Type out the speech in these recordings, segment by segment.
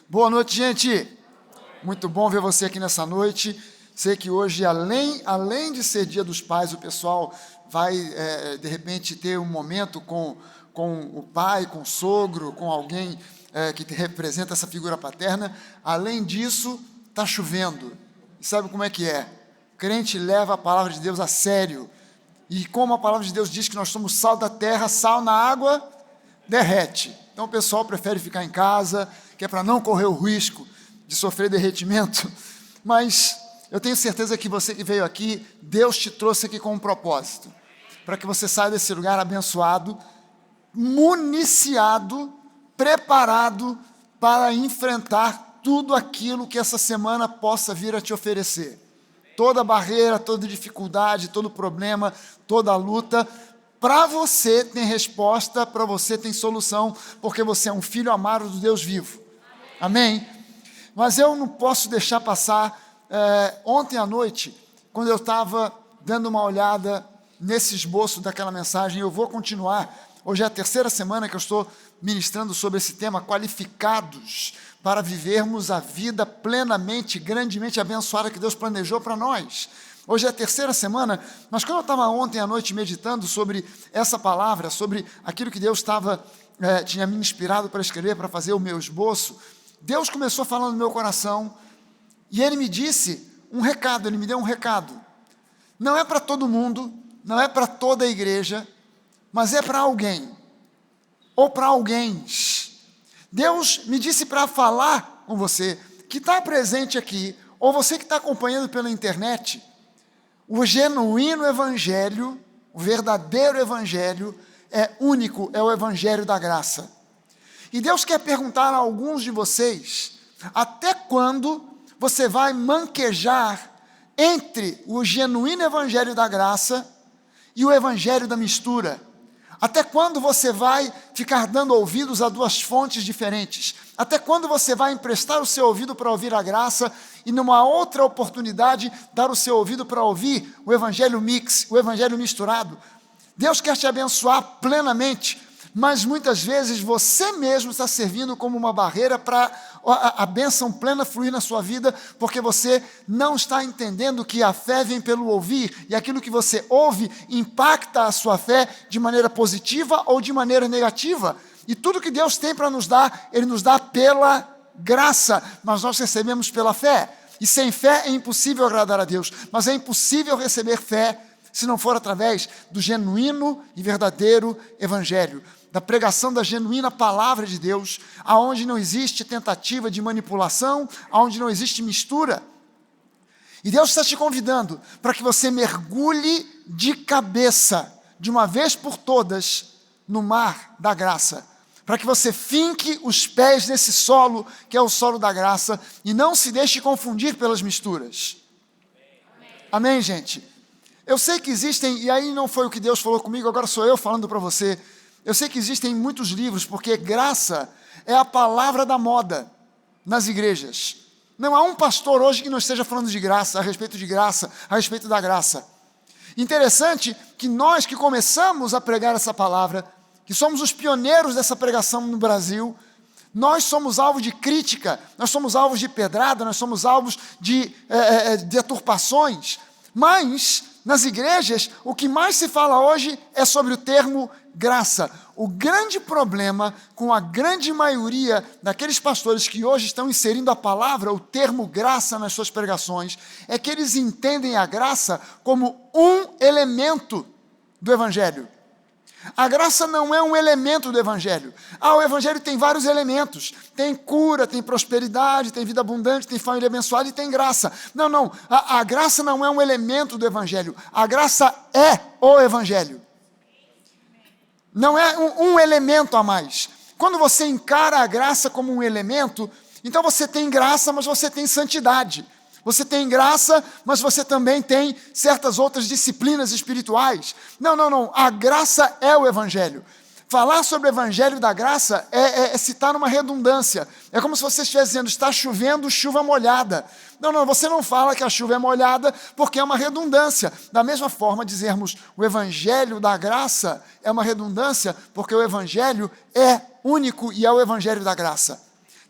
Boa noite, gente. Muito bom ver você aqui nessa noite. Sei que hoje, além de ser Dia dos Pais, o pessoal vai, de repente, ter um momento com o pai, com o sogro, com alguém que representa essa figura paterna. Além disso, está chovendo. E sabe como é que é? O crente leva a palavra de Deus a sério. E como a palavra de Deus diz que nós somos sal da terra, sal na água derrete. Então o pessoal prefere ficar em casa, que é para não correr o risco de sofrer derretimento. Mas eu tenho certeza que você que veio aqui, Deus te trouxe aqui com um propósito. Para que você saia desse lugar abençoado, municiado, preparado para enfrentar tudo aquilo que essa semana possa vir a te oferecer. Toda barreira, toda dificuldade, todo problema, toda luta, para você tem resposta, para você tem solução, porque você é um filho amado do Deus vivo. Amém? Mas eu não posso deixar passar, ontem à noite, quando eu estava dando uma olhada nesse esboço daquela mensagem, eu vou continuar, hoje é a terceira semana que eu estou ministrando sobre esse tema, qualificados para vivermos a vida plenamente, grandemente abençoada que Deus planejou para nós. Hoje é a terceira semana, mas quando eu estava ontem à noite meditando sobre essa palavra, sobre aquilo que Deus tinha me inspirado para escrever, para fazer o meu esboço, Deus começou falando no meu coração, e Ele me disse um recado, Ele me deu um recado. Não é para todo mundo, não é para toda a igreja, mas é para alguém, ou para alguém. Deus me disse para falar com você, que está presente aqui, ou você que está acompanhando pela internet, o genuíno evangelho, o verdadeiro evangelho, é único, é o evangelho da graça. E Deus quer perguntar a alguns de vocês, até quando você vai manquejar entre o genuíno evangelho da graça e o evangelho da mistura? Até quando você vai ficar dando ouvidos a duas fontes diferentes? Até quando você vai emprestar o seu ouvido para ouvir a graça e numa outra oportunidade dar o seu ouvido para ouvir o evangelho mix, o evangelho misturado? Deus quer te abençoar plenamente, mas muitas vezes você mesmo está servindo como uma barreira para a bênção plena fluir na sua vida, porque você não está entendendo que a fé vem pelo ouvir, e aquilo que você ouve impacta a sua fé de maneira positiva ou de maneira negativa. E tudo que Deus tem para nos dar, Ele nos dá pela graça, mas nós recebemos pela fé. E sem fé é impossível agradar a Deus, mas é impossível receber fé se não for através do genuíno e verdadeiro evangelho, da pregação da genuína palavra de Deus, aonde não existe tentativa de manipulação, aonde não existe mistura. E Deus está te convidando para que você mergulhe de cabeça, de uma vez por todas, no mar da graça, para que você finque os pés nesse solo, que é o solo da graça, e não se deixe confundir pelas misturas. Amém, gente? Eu sei que existem, e aí não foi o que Deus falou comigo, agora sou eu falando para você. Eu sei que existem muitos livros, porque graça é a palavra da moda nas igrejas. Não há um pastor hoje que não esteja falando de graça, a respeito de graça, a respeito da graça. Interessante que nós que começamos a pregar essa palavra, que somos os pioneiros dessa pregação no Brasil, nós somos alvo de crítica, nós somos alvos de pedrada, nós somos alvos de deturpações, mas nas igrejas, o que mais se fala hoje é sobre o termo graça. O grande problema com a grande maioria daqueles pastores que hoje estão inserindo a palavra, o termo graça nas suas pregações, é que eles entendem a graça como um elemento do evangelho. A graça não é um elemento do evangelho. O evangelho tem vários elementos. Tem cura, tem prosperidade, tem vida abundante, tem família abençoada e tem graça. Não. A graça não é um elemento do evangelho. A graça é o evangelho. Não é um elemento a mais. Quando você encara a graça como um elemento, então você tem graça, mas você tem santidade. Você tem graça, mas você também tem certas outras disciplinas espirituais. Não. A graça é o evangelho. Falar sobre o evangelho da graça é citar uma redundância. É como se você estivesse dizendo, está chovendo, chuva molhada. Não, você não fala que a chuva é molhada porque é uma redundância. Da mesma forma, dizermos o evangelho da graça é uma redundância porque o evangelho é único e é o evangelho da graça.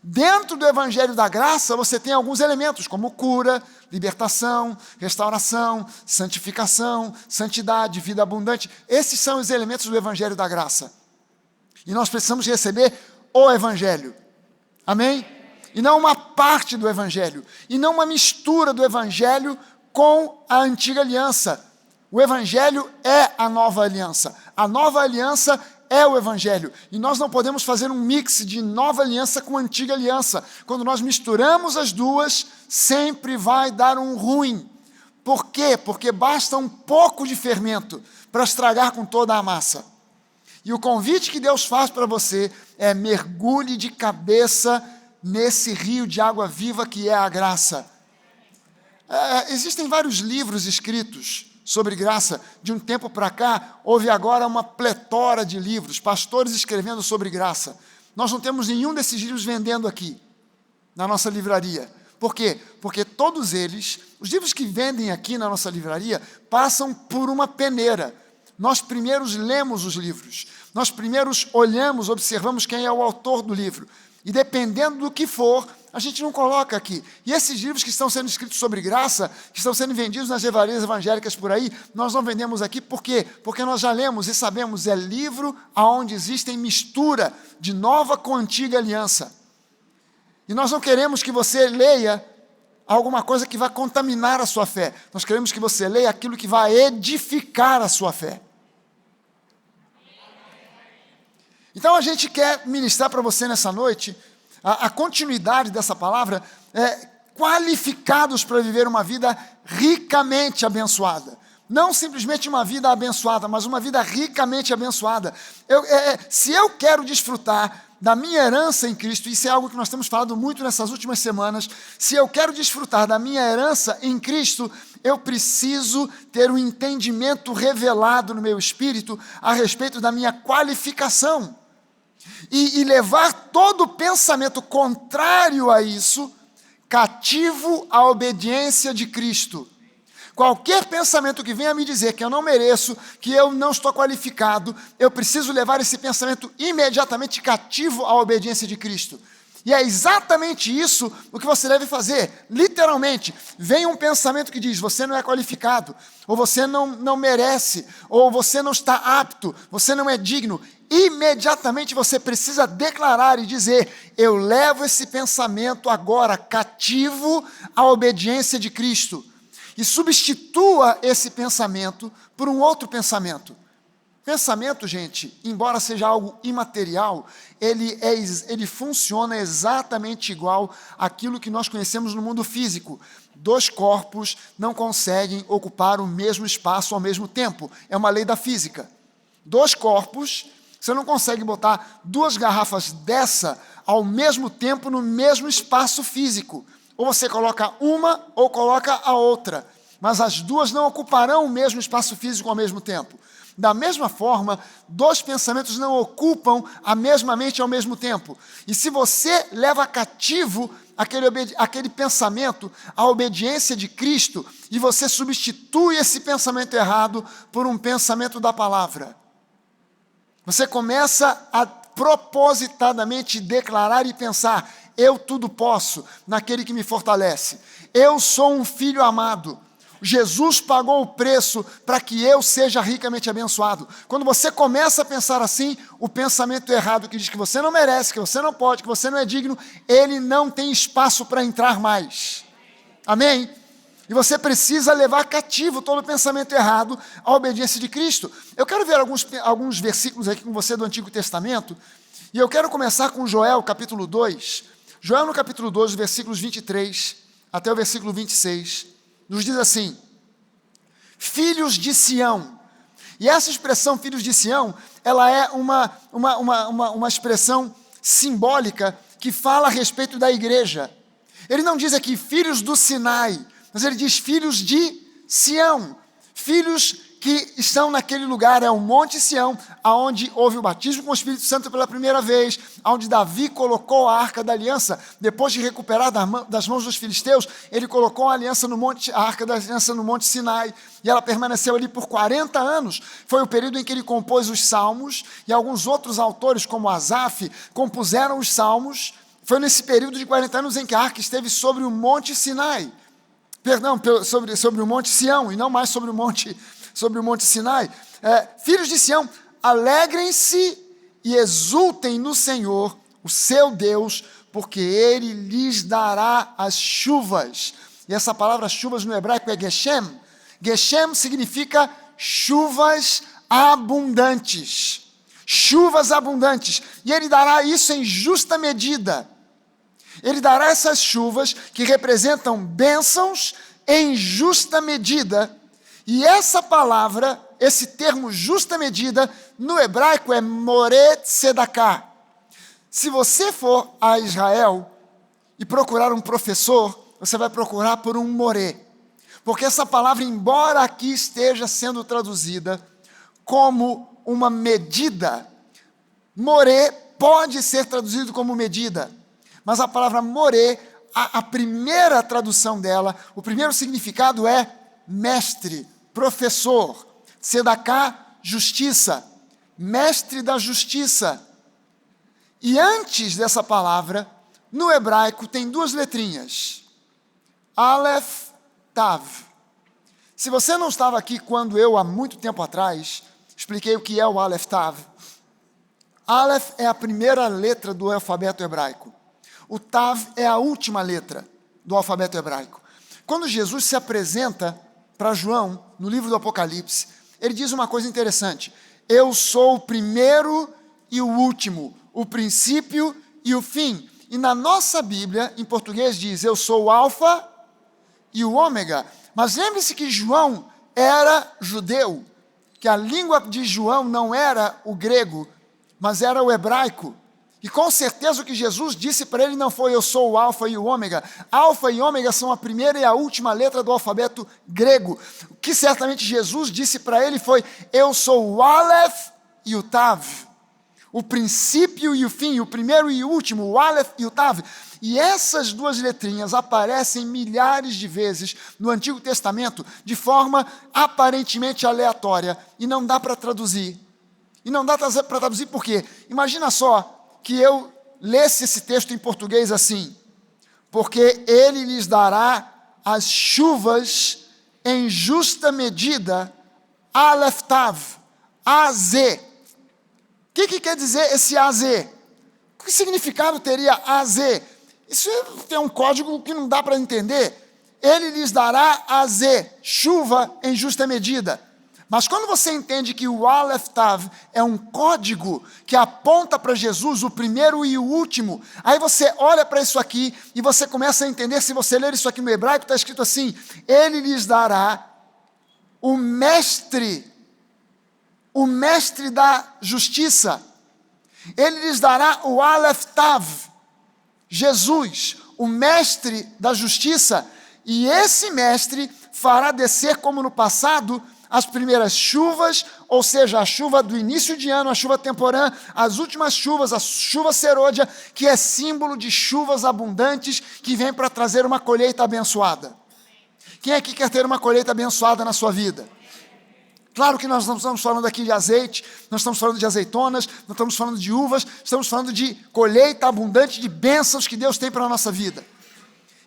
Dentro do evangelho da graça, você tem alguns elementos, como cura, libertação, restauração, santificação, santidade, vida abundante. Esses são os elementos do evangelho da graça. E nós precisamos receber o evangelho. Amém? E não uma parte do evangelho. E não uma mistura do evangelho com a antiga aliança. O evangelho é a nova aliança. A nova aliança é o evangelho. E nós não podemos fazer um mix de nova aliança com antiga aliança. Quando nós misturamos as duas, sempre vai dar um ruim. Por quê? Porque basta um pouco de fermento para estragar com toda a massa. E o convite que Deus faz para você é: mergulhe de cabeça nesse rio de água viva que é a graça. Existem vários livros escritos sobre graça. De um tempo para cá, houve agora uma pletora de livros, pastores escrevendo sobre graça. Nós não temos nenhum desses livros vendendo aqui, na nossa livraria. Por quê? Porque todos eles, os livros que vendem aqui na nossa livraria, passam por uma peneira. Nós primeiros lemos os livros, nós primeiros olhamos, observamos quem é o autor do livro. E dependendo do que for, a gente não coloca aqui. E esses livros que estão sendo escritos sobre graça, que estão sendo vendidos nas livrarias evangélicas por aí, nós não vendemos aqui. Por quê? Porque nós já lemos e sabemos, é livro onde existem mistura de nova com antiga aliança. E nós não queremos que você leia alguma coisa que vai contaminar a sua fé. Nós queremos que você leia aquilo que vai edificar a sua fé. Então a gente quer ministrar para você nessa noite a continuidade dessa palavra, qualificados para viver uma vida ricamente abençoada. Não simplesmente uma vida abençoada, mas uma vida ricamente abençoada. Se eu quero desfrutar da minha herança em Cristo, isso é algo que nós temos falado muito nessas últimas semanas, se eu quero desfrutar da minha herança em Cristo, eu preciso ter um entendimento revelado no meu espírito a respeito da minha qualificação. E levar todo pensamento contrário a isso, cativo à obediência de Cristo. Qualquer pensamento que venha me dizer que eu não mereço, que eu não estou qualificado, eu preciso levar esse pensamento imediatamente cativo à obediência de Cristo. E é exatamente isso o que você deve fazer. Literalmente, vem um pensamento que diz: você não é qualificado, ou você não merece, ou você não está apto, você não é digno. Imediatamente você precisa declarar e dizer: eu levo esse pensamento agora cativo à obediência de Cristo. E substitua esse pensamento por um outro pensamento. Pensamento, gente, embora seja algo imaterial, ele funciona exatamente igual àquilo que nós conhecemos no mundo físico. Dois corpos não conseguem ocupar o mesmo espaço ao mesmo tempo. É uma lei da física. Dois corpos, você não consegue botar duas garrafas dessa ao mesmo tempo no mesmo espaço físico. Ou você coloca uma ou coloca a outra. Mas as duas não ocuparão o mesmo espaço físico ao mesmo tempo. Da mesma forma, dois pensamentos não ocupam a mesma mente ao mesmo tempo. E se você leva cativo aquele pensamento à obediência de Cristo, e você substitui esse pensamento errado por um pensamento da palavra, você começa a propositadamente declarar e pensar: eu tudo posso naquele que me fortalece. Eu sou um filho amado. Jesus pagou o preço para que eu seja ricamente abençoado. Quando você começa a pensar assim, o pensamento errado que diz que você não merece, que você não pode, que você não é digno, ele não tem espaço para entrar mais. Amém? E você precisa levar cativo todo o pensamento errado à obediência de Cristo. Eu quero ver alguns versículos aqui com você do Antigo Testamento, e eu quero começar com Joel, capítulo 2. Joel, no capítulo 2, versículos 23 até o versículo 26, nos diz assim: filhos de Sião. E essa expressão, filhos de Sião, ela é uma expressão simbólica que fala a respeito da igreja. Ele não diz aqui filhos do Sinai, mas ele diz filhos de Sião, filhos que estão naquele lugar, é o Monte Sião, aonde houve o batismo com o Espírito Santo pela primeira vez, aonde Davi colocou a Arca da Aliança, depois de recuperar das mãos dos filisteus, ele colocou a Arca da Aliança no Monte Sinai, e ela permaneceu ali por 40 anos, foi o período em que ele compôs os Salmos, e alguns outros autores, como Asaf, compuseram os Salmos, Foi nesse período de 40 anos em que a arca esteve sobre o Monte Sinai. Perdão, sobre o Monte Sião, e não mais sobre o Monte Sinai. Filhos de Sião, alegrem-se e exultem no Senhor, o seu Deus, porque Ele lhes dará as chuvas. E essa palavra chuvas no hebraico é Geshem. Geshem significa chuvas abundantes. Chuvas abundantes. E Ele dará isso em justa medida. Ele dará essas chuvas que representam bênçãos em justa medida. E essa palavra, esse termo justa medida, no hebraico é moreh tzedakah. Se você for a Israel e procurar um professor, você vai procurar por um moreh. Porque essa palavra, embora aqui esteja sendo traduzida como uma medida, moreh pode ser traduzido como medida. Mas a palavra moreh, a primeira tradução dela, o primeiro significado é mestre, professor. Tzedakah, justiça, mestre da justiça. E antes dessa palavra, no hebraico tem duas letrinhas. Aleph, Tav. Se você não estava aqui quando eu, há muito tempo atrás, expliquei o que é o Aleph, Tav. Aleph é a primeira letra do alfabeto hebraico. O Tav é a última letra do alfabeto hebraico. Quando Jesus se apresenta para João, no livro do Apocalipse, ele diz uma coisa interessante. Eu sou o primeiro e o último, o princípio e o fim. E na nossa Bíblia, em português, diz, eu sou o alfa e o ômega. Mas lembre-se que João era judeu, que a língua de João não era o grego, mas era o hebraico. E com certeza o que Jesus disse para ele não foi eu sou o alfa e o ômega. Alfa e ômega são a primeira e a última letra do alfabeto grego. O que certamente Jesus disse para ele foi eu sou o Aleph e o Tav. O princípio e o fim, o primeiro e o último, o Aleph e o Tav. E essas duas letrinhas aparecem milhares de vezes no Antigo Testamento de forma aparentemente aleatória. E não dá para traduzir. E não dá para traduzir por quê? Imagina só que eu lesse esse texto em português assim, porque Ele lhes dará as chuvas em justa medida, Aleph Tav, AZ. O que quer dizer esse AZ? Que significado teria AZ? Isso tem um código que não dá para entender. Ele lhes dará AZ, chuva em justa medida. Mas quando você entende que o Aleph Tav é um código que aponta para Jesus, o primeiro e o último, aí você olha para isso aqui e você começa a entender, se você ler isso aqui no hebraico, está escrito assim, Ele lhes dará o mestre da justiça. Ele lhes dará o Aleph Tav, Jesus, o mestre da justiça, e esse mestre fará descer como no passado as primeiras chuvas, ou seja, a chuva do início de ano, a chuva temporã, as últimas chuvas, a chuva serôdia, que é símbolo de chuvas abundantes que vem para trazer uma colheita abençoada. Quem aqui quer ter uma colheita abençoada na sua vida? Claro que nós não estamos falando aqui de azeite, nós estamos falando de azeitonas, nós estamos falando de uvas, estamos falando de colheita abundante de bênçãos que Deus tem para a nossa vida.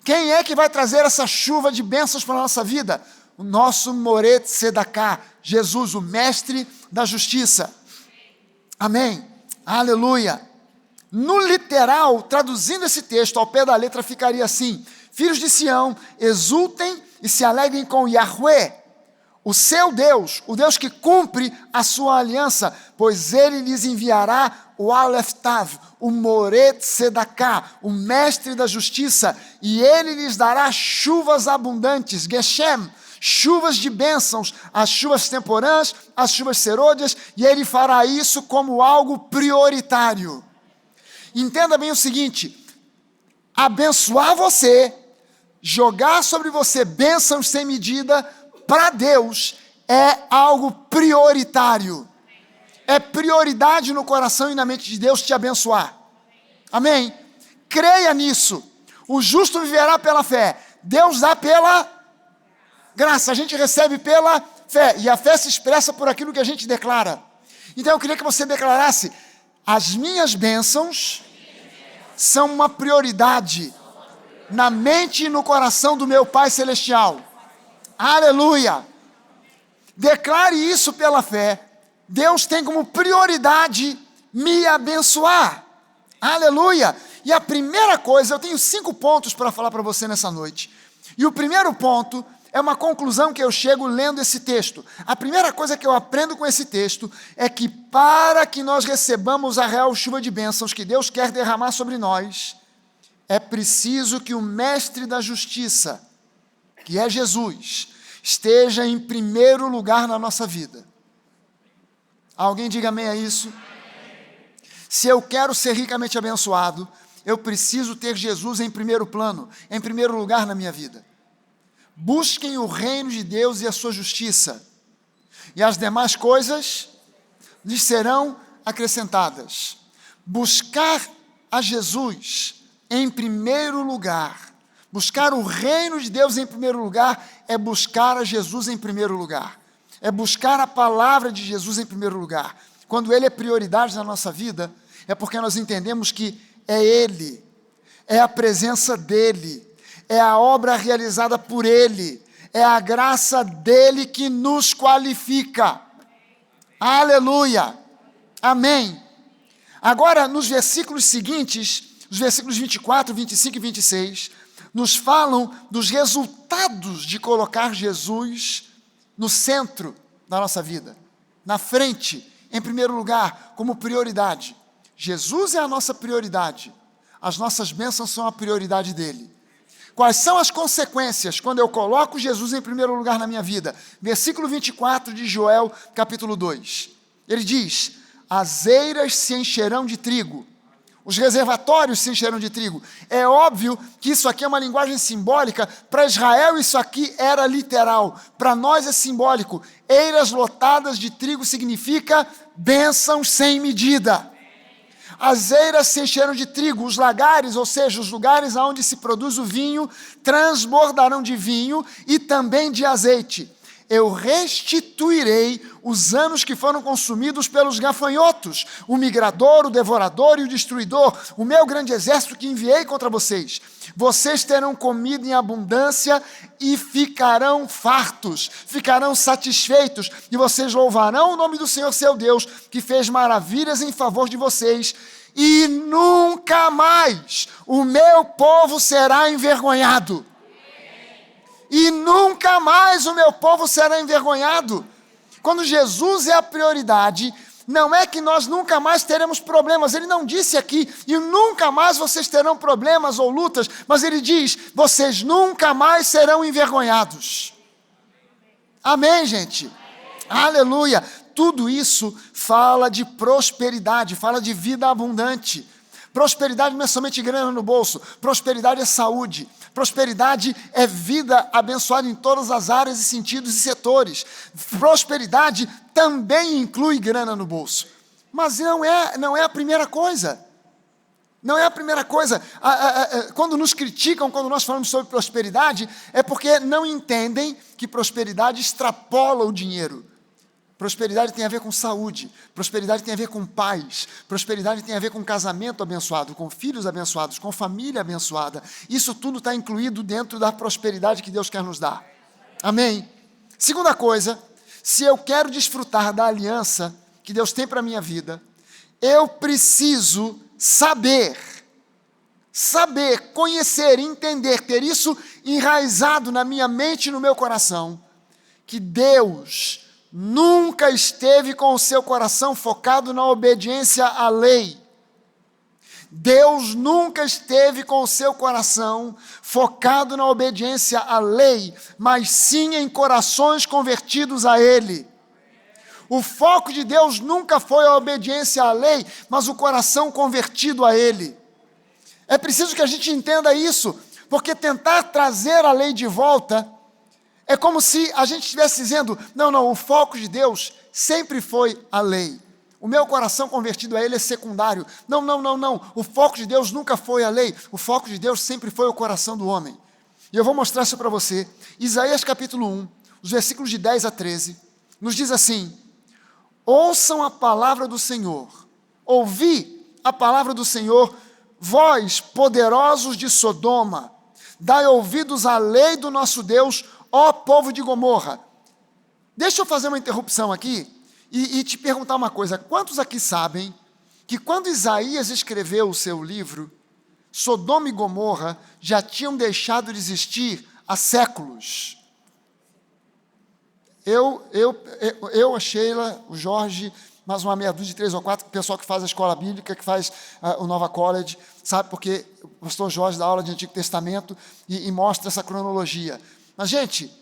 Quem é que vai trazer essa chuva de bênçãos para a nossa vida? O nosso moreh tzedakah, Jesus, o mestre da justiça. Amém? Aleluia. No literal, traduzindo esse texto ao pé da letra, ficaria assim, filhos de Sião, exultem e se alegrem com Yahweh, o seu Deus, o Deus que cumpre a sua aliança, pois Ele lhes enviará o Aleph Tav, o moreh tzedakah, o mestre da justiça, e Ele lhes dará chuvas abundantes, Geshem, chuvas de bênçãos, as chuvas temporãs, as chuvas serôdias, e Ele fará isso como algo prioritário. Entenda bem o seguinte, abençoar você, jogar sobre você bênçãos sem medida, para Deus é algo prioritário. É prioridade no coração e na mente de Deus te abençoar. Amém? Creia nisso. O justo viverá pela fé. Deus dá pela graça. A gente recebe pela fé. E a fé se expressa por aquilo que a gente declara. Então eu queria que você declarasse: as minhas bênçãos são uma prioridade na mente e no coração do meu Pai Celestial. Aleluia! Declare isso pela fé. Deus tem como prioridade me abençoar. Aleluia! E a primeira coisa, eu tenho 5 pontos para falar para você nessa noite. E o primeiro ponto é uma conclusão que eu chego lendo esse texto. A primeira coisa que eu aprendo com esse texto é que para que nós recebamos a real chuva de bênçãos que Deus quer derramar sobre nós, é preciso que o mestre da justiça, que é Jesus, esteja em primeiro lugar na nossa vida. Alguém diga amém a isso? Se eu quero ser ricamente abençoado, eu preciso ter Jesus em primeiro plano, em primeiro lugar na minha vida. Busquem o reino de Deus e a sua justiça, e as demais coisas lhes serão acrescentadas. Buscar a Jesus em primeiro lugar, buscar o reino de Deus em primeiro lugar, é buscar a Jesus em primeiro lugar, é buscar a palavra de Jesus em primeiro lugar. Quando Ele é prioridade na nossa vida, é porque nós entendemos que é Ele, é a presença dEle, é a obra realizada por Ele, é a graça dEle que nos qualifica. Aleluia! Amém! Agora, nos versículos seguintes, os versículos 24, 25 e 26, nos falam dos resultados de colocar Jesus no centro da nossa vida, na frente, em primeiro lugar, como prioridade. Jesus é a nossa prioridade, as nossas bênçãos são a prioridade dEle. Quais são as consequências quando eu coloco Jesus em primeiro lugar na minha vida? Versículo 24 de Joel, capítulo 2. Ele diz: as eiras se encherão de trigo, os reservatórios se encherão de trigo. É óbvio que isso aqui é uma linguagem simbólica. Para Israel isso aqui era literal, para nós é simbólico. Eiras lotadas de trigo significa bênçãos sem medida. As eiras se encheram de trigo, os lagares, ou seja, os lugares onde se produz o vinho, transbordarão de vinho e também de azeite. Eu restituirei os anos que foram consumidos pelos gafanhotos, o migrador, o devorador e o destruidor, o meu grande exército que enviei contra vocês. Vocês terão comida em abundância e ficarão fartos, ficarão satisfeitos, e vocês louvarão o nome do Senhor seu Deus, que fez maravilhas em favor de vocês, e nunca mais o meu povo será envergonhado. E nunca mais o meu povo será envergonhado. Quando Jesus é a prioridade, não é que nós nunca mais teremos problemas. Ele não disse aqui, e nunca mais vocês terão problemas ou lutas, mas ele diz, vocês nunca mais serão envergonhados. Amém, gente? Aleluia! Tudo isso fala de prosperidade, fala de vida abundante. Prosperidade não é somente grana no bolso, prosperidade é saúde. Prosperidade é vida abençoada em todas as áreas e sentidos e setores. Prosperidade também inclui grana no bolso. Mas não é a primeira coisa. Não é a primeira coisa. Quando nos criticam, quando nós falamos sobre prosperidade, é porque não entendem que prosperidade extrapola o dinheiro. Prosperidade tem a ver com saúde, prosperidade tem a ver com paz, prosperidade tem a ver com casamento abençoado, com filhos abençoados, com família abençoada. Isso tudo está incluído dentro da prosperidade que Deus quer nos dar. Amém? Segunda coisa, se eu quero desfrutar da aliança que Deus tem para a minha vida, eu preciso saber, conhecer, entender, ter isso enraizado na minha mente e no meu coração, que Deus nunca esteve com o seu coração focado na obediência à lei. Deus nunca esteve com o seu coração focado na obediência à lei, mas sim em corações convertidos a Ele. O foco de Deus nunca foi a obediência à lei, mas o coração convertido a Ele. É preciso que a gente entenda isso, porque tentar trazer a lei de volta é como se a gente estivesse dizendo, não, o foco de Deus sempre foi a lei. O meu coração convertido a Ele é secundário. Não, o foco de Deus nunca foi a lei. O foco de Deus sempre foi o coração do homem. E eu vou mostrar isso para você. Isaías capítulo 1, os versículos de 10 a 13, nos diz assim, ouçam a palavra do Senhor. Ouvi a palavra do Senhor, vós, poderosos de Sodoma, dai ouvidos à lei do nosso Deus, ó povo de Gomorra. Deixa eu fazer uma interrupção aqui e te perguntar uma coisa. Quantos aqui sabem que quando Isaías escreveu o seu livro, Sodoma e Gomorra já tinham deixado de existir há séculos? A Sheila, o Jorge, mais uma meia dúzia de 3 ou 4, o pessoal que faz a escola bíblica, que faz o Nova College, sabe, porque o pastor Jorge dá aula de Antigo Testamento e mostra essa cronologia. Mas, gente,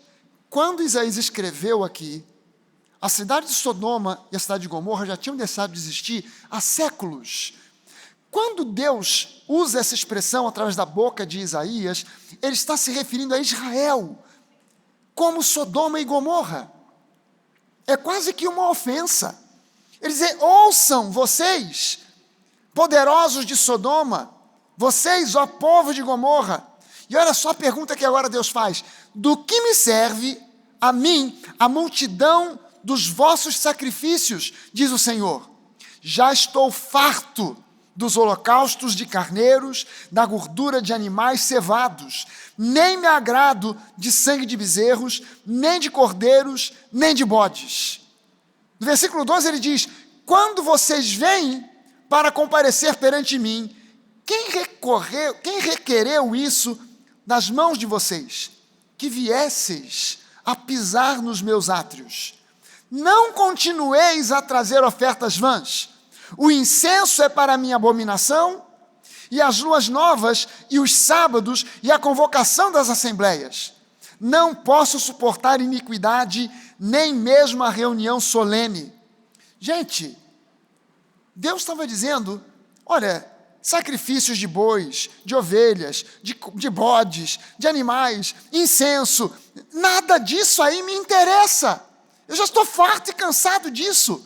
quando Isaías escreveu aqui, a cidade de Sodoma e a cidade de Gomorra já tinham deixado de existir há séculos. Quando Deus usa essa expressão através da boca de Isaías, ele está se referindo a Israel, como Sodoma e Gomorra. É quase que uma ofensa. Ele diz: ouçam vocês, poderosos de Sodoma, vocês, ó povo de Gomorra. E olha só a pergunta que agora Deus faz: do que me serve a mim a multidão dos vossos sacrifícios, diz o Senhor. Já estou farto dos holocaustos de carneiros, da gordura de animais cevados. Nem me agrado de sangue de bezerros, nem de cordeiros, nem de bodes. No versículo 12 ele diz: quando vocês vêm para comparecer perante mim, quem requereu isso das mãos de vocês? Que viesseis a pisar nos meus átrios. Não continueis a trazer ofertas vãs. O incenso é para a minha abominação, e as luas novas, e os sábados, e a convocação das assembleias. Não posso suportar iniquidade, nem mesmo a reunião solene. Gente, Deus estava dizendo: olha, sacrifícios de bois, de ovelhas, de bodes, de animais, incenso, nada disso aí me interessa. Eu já estou farto e cansado disso.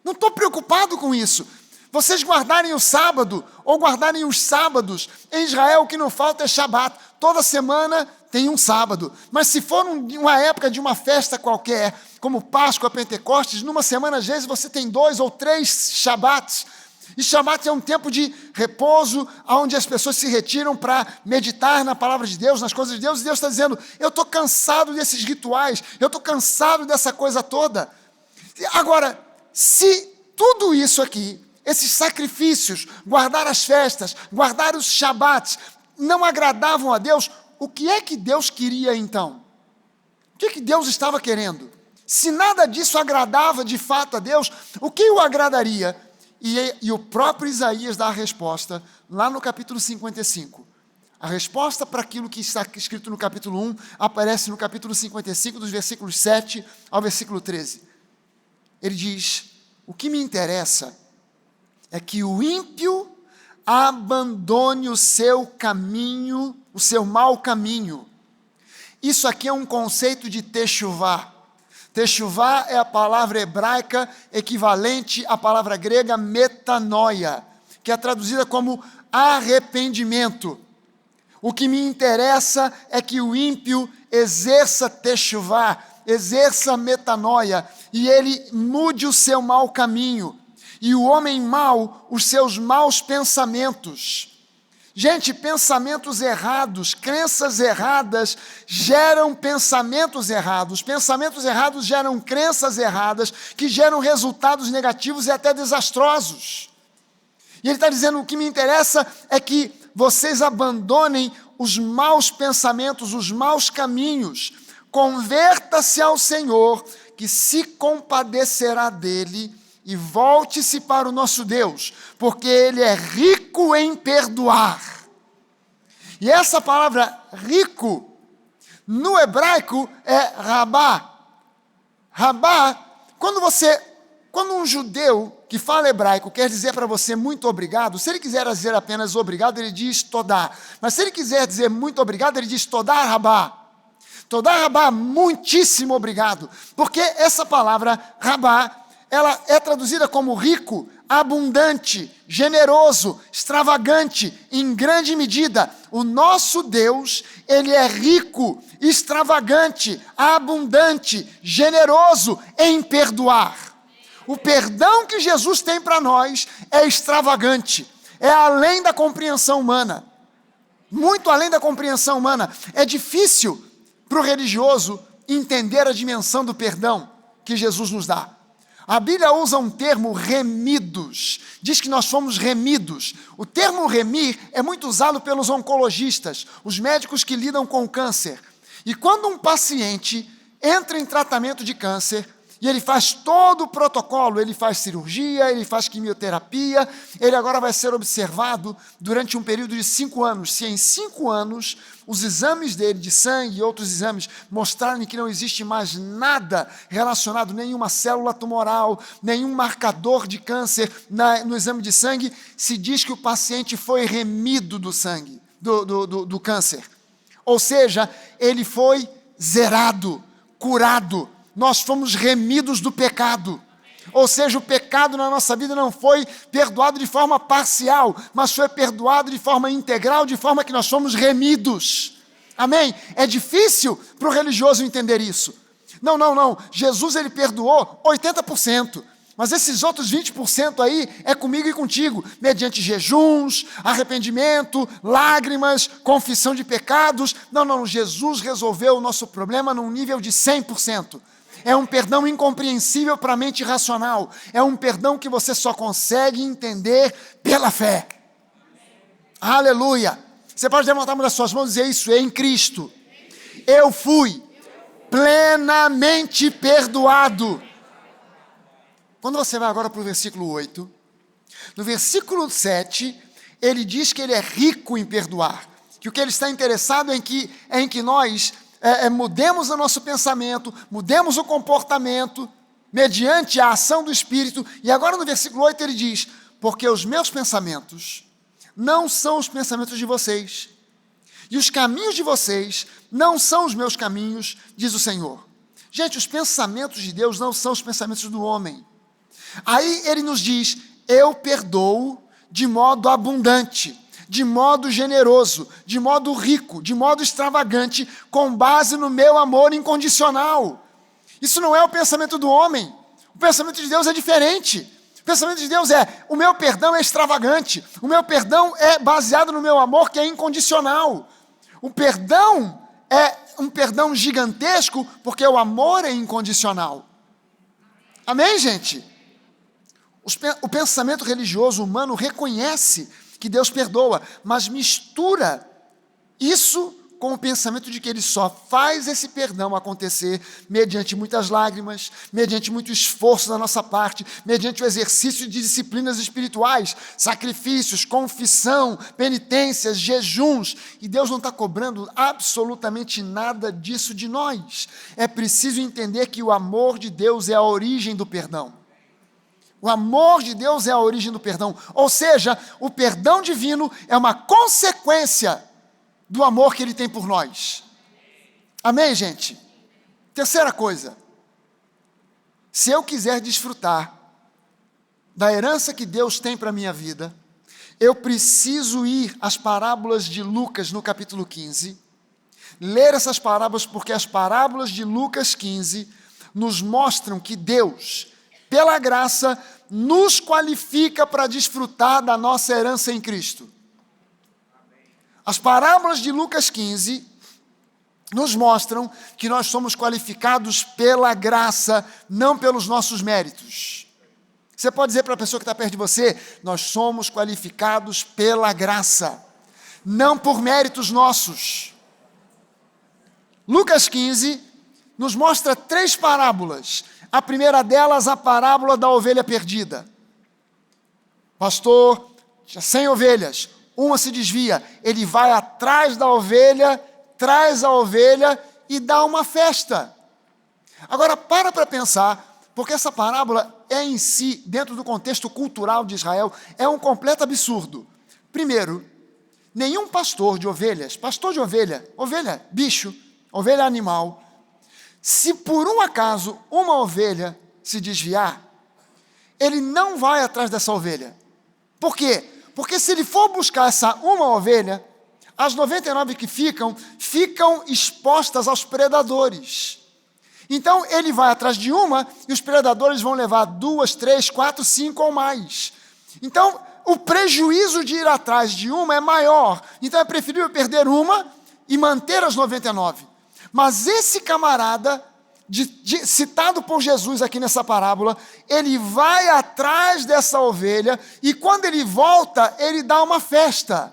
Não estou preocupado com isso. Vocês guardarem o sábado, ou guardarem os sábados, em Israel o que não falta é Shabat. Toda semana tem um sábado. Mas se for uma época de uma festa qualquer, como Páscoa, Pentecostes, numa semana às vezes você tem 2 ou 3 Shabats. E Shabat é um tempo de repouso, onde as pessoas se retiram para meditar na palavra de Deus, nas coisas de Deus. E Deus está dizendo: eu estou cansado desses rituais, eu estou cansado dessa coisa toda. Agora, se tudo isso aqui, esses sacrifícios, guardar as festas, guardar os Shabats, não agradavam a Deus, o que é que Deus queria então? O que é que Deus estava querendo? Se nada disso agradava de fato a Deus, o que o agradaria? E o próprio Isaías dá a resposta lá no capítulo 55. A resposta para aquilo que está escrito no capítulo 1 aparece no capítulo 55, dos versículos 7 ao versículo 13. Ele diz: o que me interessa é que o ímpio abandone o seu caminho, o seu mau caminho. Isso aqui é um conceito de techuvá. Techuvá é a palavra hebraica equivalente à palavra grega metanoia, que é traduzida como arrependimento. O que me interessa é que o ímpio exerça techuvá, exerça metanoia, e ele mude o seu mau caminho, e o homem mau, os seus maus pensamentos. Gente, pensamentos errados, crenças erradas geram pensamentos errados geram crenças erradas, que geram resultados negativos e até desastrosos. E ele está dizendo: o que me interessa é que vocês abandonem os maus pensamentos, os maus caminhos, converta-se ao Senhor, que se compadecerá dele, e volte-se para o nosso Deus, porque Ele é rico em perdoar. E essa palavra rico, no hebraico, é rabá. Rabá, quando um judeu que fala hebraico quer dizer para você muito obrigado, se ele quiser dizer apenas obrigado, ele diz todá. Mas se ele quiser dizer muito obrigado, ele diz todá rabá. Todá rabá, muitíssimo obrigado. Porque essa palavra rabá, ela é traduzida como rico, abundante, generoso, extravagante, em grande medida. O nosso Deus, Ele é rico, extravagante, abundante, generoso em perdoar. O perdão que Jesus tem para nós é extravagante, É além da compreensão humana. Muito além da compreensão humana. É difícil para o religioso entender a dimensão do perdão que Jesus nos dá. A Bíblia usa um termo remidos, diz que nós fomos remidos. O termo remir é muito usado pelos oncologistas, os médicos que lidam com o câncer. E quando um paciente entra em tratamento de câncer, e ele faz todo o protocolo, ele faz cirurgia, ele faz quimioterapia, ele agora vai ser observado durante um período de 5 anos. Se em 5 anos os exames dele de sangue e outros exames mostrarem que não existe mais nada relacionado, nenhuma célula tumoral, nenhum marcador de câncer no exame de sangue, se diz que o paciente foi remido do sangue, do câncer. Ou seja, ele foi zerado, curado. Nós fomos remidos do pecado. Ou seja, o pecado na nossa vida não foi perdoado de forma parcial, mas foi perdoado de forma integral, de forma que nós fomos remidos. Amém? É difícil para o religioso entender isso. Não. Jesus, ele perdoou 80%. Mas esses outros 20% aí é comigo e contigo, mediante jejuns, arrependimento, lágrimas, confissão de pecados. Não. Jesus resolveu o nosso problema num nível de 100%. É um perdão incompreensível para a mente racional. É um perdão que você só consegue entender pela fé. Aleluia! Você pode levantar uma das suas mãos e dizer isso, em Cristo. Eu fui plenamente perdoado. Quando você vai agora para o versículo 8, no versículo 7, ele diz que ele é rico em perdoar. Que o que ele está interessado é em que nós mudemos o nosso pensamento, mudemos o comportamento, mediante a ação do Espírito. E agora no versículo 8 ele diz, porque os meus pensamentos não são os pensamentos de vocês, e os caminhos de vocês não são os meus caminhos, diz o Senhor. Gente, os pensamentos de Deus não são os pensamentos do homem. Aí ele nos diz, eu perdoo de modo abundante, de modo generoso, de modo rico, de modo extravagante, com base no meu amor incondicional. Isso não é o pensamento do homem. O pensamento de Deus é diferente. O pensamento de Deus é, o meu perdão é extravagante, o meu perdão é baseado no meu amor que é incondicional. O perdão é um perdão gigantesco porque o amor é incondicional. Amém, gente? O pensamento religioso humano reconhece que Deus perdoa, mas mistura isso com o pensamento de que Ele só faz esse perdão acontecer mediante muitas lágrimas, mediante muito esforço da nossa parte, mediante o exercício de disciplinas espirituais, sacrifícios, confissão, penitências, jejuns. E Deus não está cobrando absolutamente nada disso de nós. É preciso entender que o amor de Deus é a origem do perdão. O amor de Deus é a origem do perdão. Ou seja, o perdão divino é uma consequência do amor que Ele tem por nós. Amém, gente? Terceira coisa. Se eu quiser desfrutar da herança que Deus tem para a minha vida, eu preciso ir às parábolas de Lucas no capítulo 15, ler essas parábolas, porque as parábolas de Lucas 15 nos mostram que Deus, pela graça, nos qualifica para desfrutar da nossa herança em Cristo. As parábolas de Lucas 15 nos mostram que nós somos qualificados pela graça, não pelos nossos méritos. Você pode dizer para a pessoa que está perto de você, nós somos qualificados pela graça, não por méritos nossos. Lucas 15 nos mostra 3 parábolas. A primeira delas, a parábola da ovelha perdida. Pastor, 100 ovelhas, uma se desvia, ele vai atrás da ovelha, traz a ovelha e dá uma festa. Agora, para pensar, porque essa parábola é em si, dentro do contexto cultural de Israel, é um completo absurdo. Primeiro, nenhum pastor de ovelhas, ovelha, bicho, ovelha animal, se por um acaso uma ovelha se desviar, ele não vai atrás dessa ovelha. Por quê? Porque se ele for buscar essa uma ovelha, as 99 que ficam expostas aos predadores. Então ele vai atrás de uma e os predadores vão levar 2, 3, 4, 5 ou mais. Então o prejuízo de ir atrás de uma é maior. Então é preferível perder uma e manter as 99. Mas esse camarada, citado por Jesus aqui nessa parábola, ele vai atrás dessa ovelha e quando ele volta, ele dá uma festa.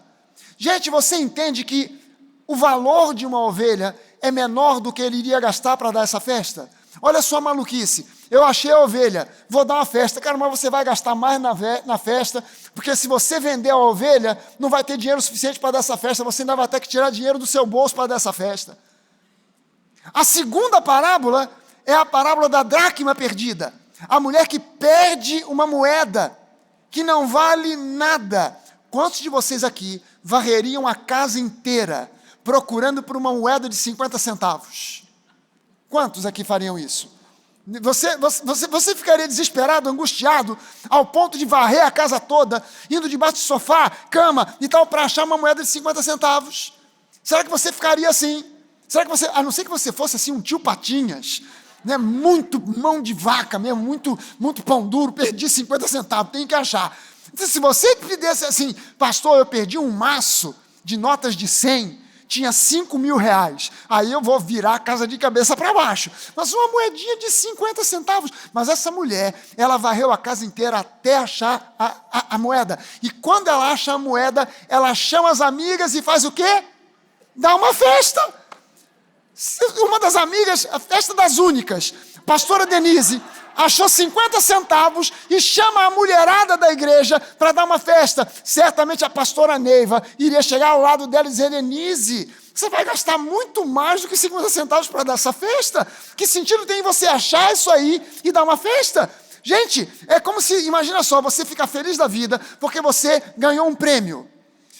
Gente, você entende que o valor de uma ovelha é menor do que ele iria gastar para dar essa festa? Olha só a maluquice. Eu achei a ovelha, vou dar uma festa. Cara, mas você vai gastar mais na festa, porque se você vender a ovelha, não vai ter dinheiro suficiente para dar essa festa, você ainda vai ter que tirar dinheiro do seu bolso para dar essa festa. A segunda parábola é a parábola da dracma perdida. A mulher que perde uma moeda que não vale nada. Quantos de vocês aqui varreriam a casa inteira procurando por uma moeda de 50 centavos? Quantos aqui fariam isso? Você ficaria desesperado, angustiado, ao ponto de varrer a casa toda, indo debaixo do sofá, cama e tal, para achar uma moeda de 50 centavos? Será que você ficaria assim? Será que você, a não ser que você fosse assim um tio Patinhas, né, muito mão de vaca mesmo, muito pão duro, perdi 50 centavos, tem que achar. Então, se você pedisse assim, pastor, eu perdi um maço de notas de 100, tinha 5 mil reais, aí eu vou virar a casa de cabeça para baixo. Mas uma moedinha de 50 centavos. Mas essa mulher, ela varreu a casa inteira até achar a moeda. E quando ela acha a moeda, ela chama as amigas e faz o quê? Dá uma festa. Uma das amigas, a festa das únicas, pastora Denise, achou 50 centavos e chama a mulherada da igreja para dar uma festa. Certamente a pastora Neiva iria chegar ao lado dela e dizer: Denise, você vai gastar muito mais do que 50 centavos para dar essa festa? Que sentido tem você achar isso aí e dar uma festa? Gente, é como se, imagina só, você fica feliz da vida porque você ganhou um prêmio.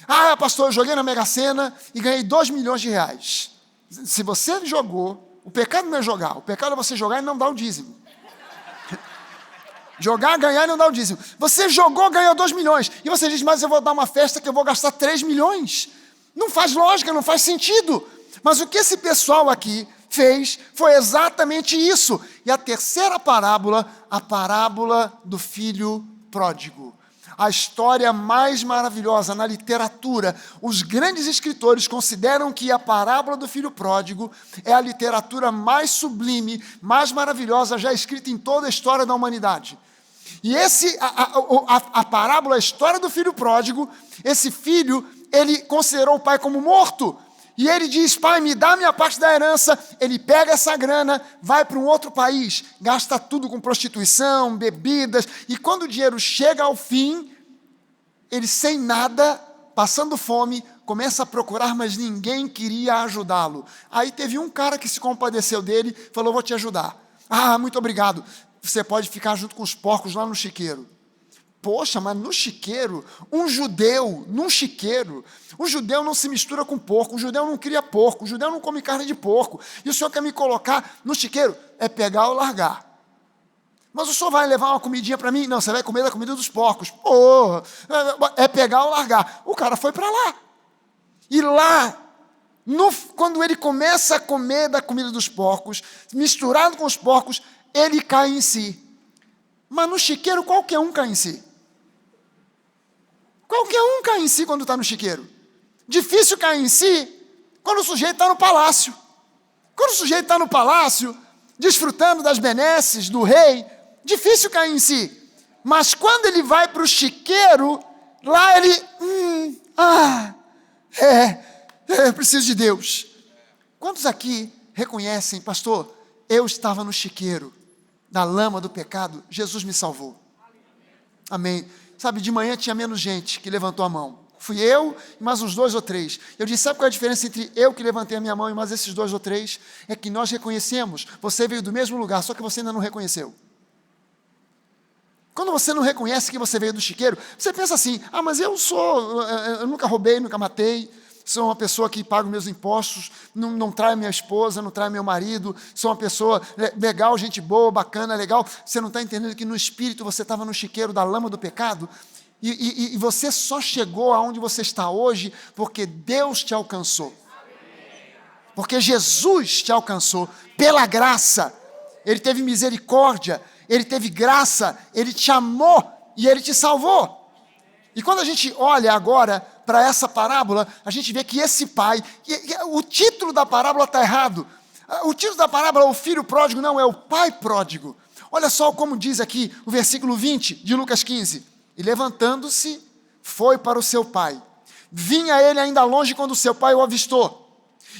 Ah, pastor, eu joguei na Mega Sena e ganhei 2 milhões de reais. Se você jogou, o pecado não é jogar, o pecado é você jogar e não dar o dízimo. Jogar, ganhar e não dar o dízimo. Você jogou, ganhou 2 milhões. E você diz: mas eu vou dar uma festa que eu vou gastar 3 milhões. Não faz lógica, não faz sentido. Mas o que esse pessoal aqui fez foi exatamente isso. E a terceira parábola, a parábola do filho pródigo. A história mais maravilhosa na literatura. Os grandes escritores consideram que a parábola do filho pródigo é a literatura mais sublime, mais maravilhosa já escrita em toda a história da humanidade. E a parábola, a história do filho pródigo, esse filho, ele considerou o pai como morto. E ele diz: pai, me dá a minha parte da herança. Ele pega essa grana, vai para um outro país, gasta tudo com prostituição, bebidas. E quando o dinheiro chega ao fim, ele sem nada, passando fome, começa a procurar, mas ninguém queria ajudá-lo. Aí teve um cara que se compadeceu dele, falou: vou te ajudar. Ah, muito obrigado. Você pode ficar junto com os porcos lá no chiqueiro. Poxa, mas no chiqueiro, um judeu, num chiqueiro, o judeu não se mistura com porco, o judeu não cria porco, o judeu não come carne de porco. E o senhor quer me colocar no chiqueiro? É pegar ou largar. Mas o senhor vai levar uma comidinha para mim? Não, você vai comer da comida dos porcos. Porra, é pegar ou largar. O cara foi para lá. E lá, quando ele começa a comer da comida dos porcos, misturado com os porcos, ele cai em si. Mas no chiqueiro qualquer um cai em si. Qualquer um cai em si quando está no chiqueiro. Difícil cair em si quando o sujeito está no palácio. Quando o sujeito está no palácio, desfrutando das benesses do rei, difícil cair em si. Mas quando ele vai para o chiqueiro, lá ele... eu preciso de Deus. Quantos aqui reconhecem: pastor, eu estava no chiqueiro, na lama do pecado, Jesus me salvou? Amém. Sabe, de manhã tinha menos gente que levantou a mão. Fui eu e mais uns 2 ou 3. Eu disse: sabe qual é a diferença entre eu que levantei a minha mão e mais esses 2 ou 3? É que nós reconhecemos, você veio do mesmo lugar, só que você ainda não reconheceu. Quando você não reconhece que você veio do chiqueiro, você pensa assim: ah, mas eu nunca roubei, nunca matei, sou uma pessoa que paga meus impostos, não trai minha esposa, não trai meu marido, sou uma pessoa legal, gente boa, bacana, legal. Você não está entendendo que no espírito você estava no chiqueiro da lama do pecado? E você só chegou aonde você está hoje porque Deus te alcançou. Porque Jesus te alcançou pela graça. Ele teve misericórdia, Ele teve graça, Ele te amou e Ele te salvou. E quando a gente olha agora para essa parábola, a gente vê que esse pai, o título da parábola está errado. O título da parábola é o filho pródigo, não, é o pai pródigo. Olha só como diz aqui o versículo 20 de Lucas 15. E levantando-se, foi para o seu pai. Vinha ele ainda longe quando seu pai o avistou.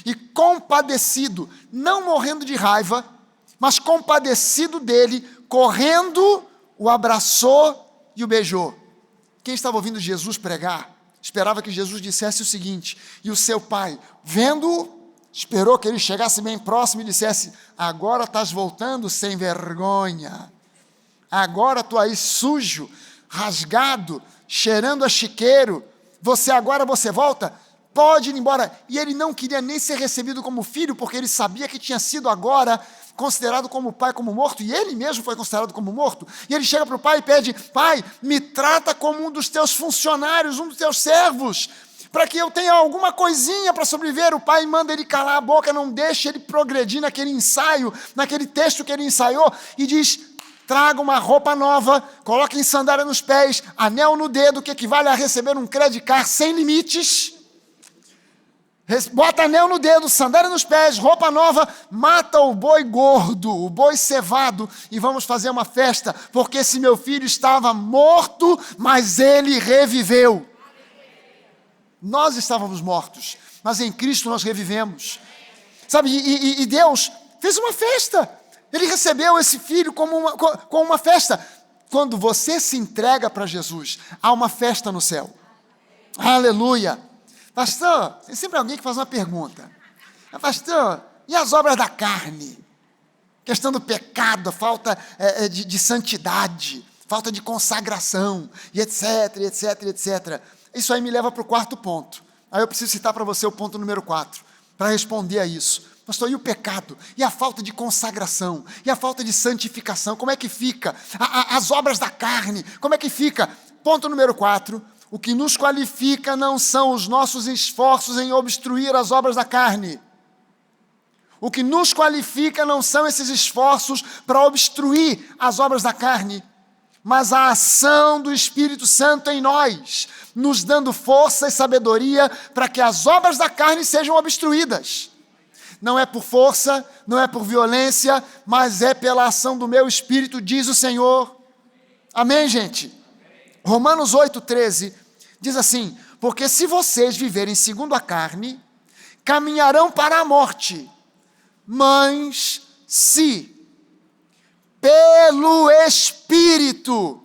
E compadecido, não morrendo de raiva, mas compadecido dele, correndo, o abraçou e o beijou. Quem estava ouvindo Jesus pregar, esperava que Jesus dissesse o seguinte, e o seu pai, vendo-o, esperou que ele chegasse bem próximo e dissesse, agora estás voltando sem vergonha, agora tu aí sujo, rasgado, cheirando a chiqueiro, você volta, pode ir embora. E ele não queria nem ser recebido como filho, porque ele sabia que tinha sido agora considerado como pai, como morto, e ele mesmo foi considerado como morto. E ele chega para o pai e pede, pai, me trata como um dos teus funcionários, um dos teus servos, para que eu tenha alguma coisinha para sobreviver. O pai manda ele calar a boca, não deixa ele progredir naquele ensaio, naquele texto que ele ensaiou, e diz, traga uma roupa nova, coloque em sandália nos pés, anel no dedo, que equivale a receber um credit card sem limites, bota anel no dedo, sandália nos pés, roupa nova, mata o boi gordo, o boi cevado, e vamos fazer uma festa, porque esse meu filho estava morto, mas ele reviveu. Nós estávamos mortos, mas em Cristo nós revivemos. Sabe, e Deus fez uma festa. Ele recebeu esse filho com uma festa. Quando você se entrega para Jesus, há uma festa no céu. Aleluia. Pastor, tem sempre alguém que faz uma pergunta. Pastor, e as obras da carne? Questão do pecado, a falta de santidade, falta de consagração, e etc, etc, etc. Isso aí me leva para o quarto ponto. Aí eu preciso citar para você o ponto número 4, para responder a isso. Pastor, e o pecado? E a falta de consagração? E a falta de santificação? Como é que fica? As obras da carne, como é que fica? Ponto número 4. O que nos qualifica não são os nossos esforços em obstruir as obras da carne. O que nos qualifica não são esses esforços para obstruir as obras da carne, mas a ação do Espírito Santo em nós, nos dando força e sabedoria para que as obras da carne sejam obstruídas. Não é por força, não é por violência, mas é pela ação do meu Espírito, diz o Senhor. Amém, gente? Romanos 8,13 diz assim, porque se vocês viverem segundo a carne, caminharão para a morte, mas se pelo Espírito,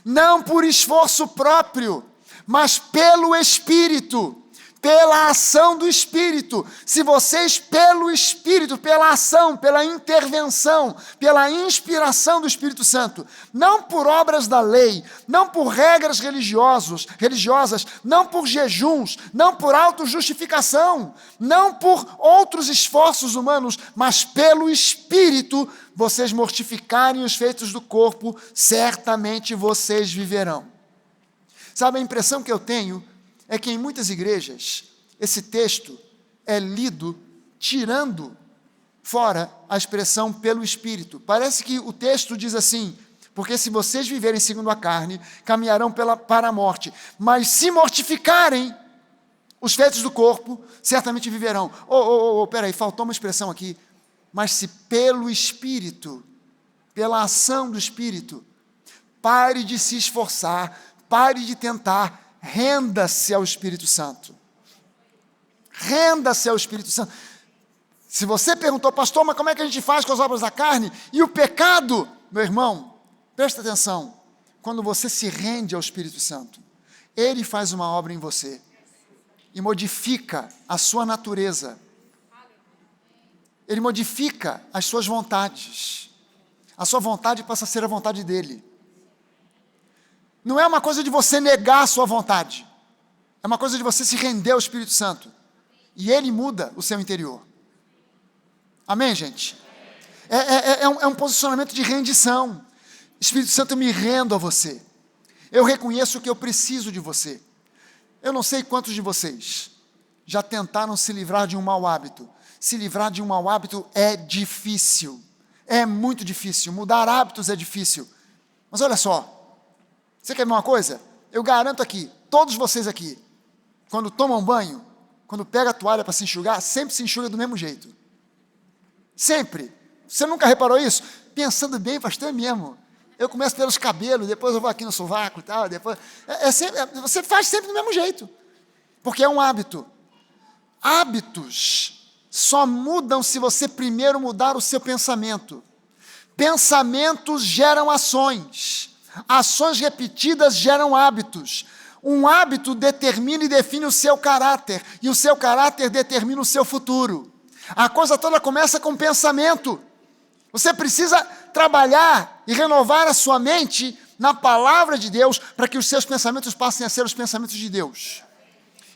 não por esforço próprio, mas pelo Espírito, pela ação do Espírito, se vocês pelo Espírito, pela ação, pela intervenção, pela inspiração do Espírito Santo, não por obras da lei, não por regras religiosas, não por jejuns, não por autojustificação, não por outros esforços humanos, mas pelo Espírito, vocês mortificarem os feitos do corpo, certamente vocês viverão. Sabe, a impressão que eu tenho é que em muitas igrejas, esse texto é lido tirando fora a expressão pelo Espírito. Parece que o texto diz assim, porque se vocês viverem segundo a carne, caminharão para a morte, mas se mortificarem os feitos do corpo, certamente viverão. Peraí, faltou uma expressão aqui, mas se pelo Espírito, pela ação do Espírito, pare de se esforçar, pare de tentar, renda-se ao Espírito Santo. Renda-se ao Espírito Santo. Se você perguntou, pastor, mas como é que a gente faz com as obras da carne? E o pecado? Meu irmão, presta atenção. Quando você se rende ao Espírito Santo, Ele faz uma obra em você e modifica a sua natureza. Ele modifica as suas vontades. A sua vontade passa a ser a vontade dEle. Não é uma coisa de você negar a sua vontade. É uma coisa de você se render ao Espírito Santo. E Ele muda o seu interior. Amém, gente? É um posicionamento de rendição. Espírito Santo, eu me rendo a você. Eu reconheço que eu preciso de você. Eu não sei quantos de vocês já tentaram se livrar de um mau hábito. Se livrar de um mau hábito é difícil. É muito difícil. Mudar hábitos é difícil. Mas olha só. Você quer ver uma coisa? Eu garanto aqui, todos vocês aqui, quando tomam banho, quando pega a toalha para se enxugar, sempre se enxuga do mesmo jeito. Sempre. Você nunca reparou isso? Pensando bem, pastor, é mesmo. Eu começo pelos cabelos, depois eu vou aqui no sovaco e tal, depois... você faz sempre do mesmo jeito, porque é um hábito. Hábitos só mudam se você primeiro mudar o seu pensamento. Pensamentos geram ações. Ações repetidas geram hábitos. Um hábito determina e define o seu caráter, e o seu caráter determina o seu futuro. A coisa toda começa com pensamento. Você precisa trabalhar e renovar a sua mente na palavra de Deus, para que os seus pensamentos passem a ser os pensamentos de Deus,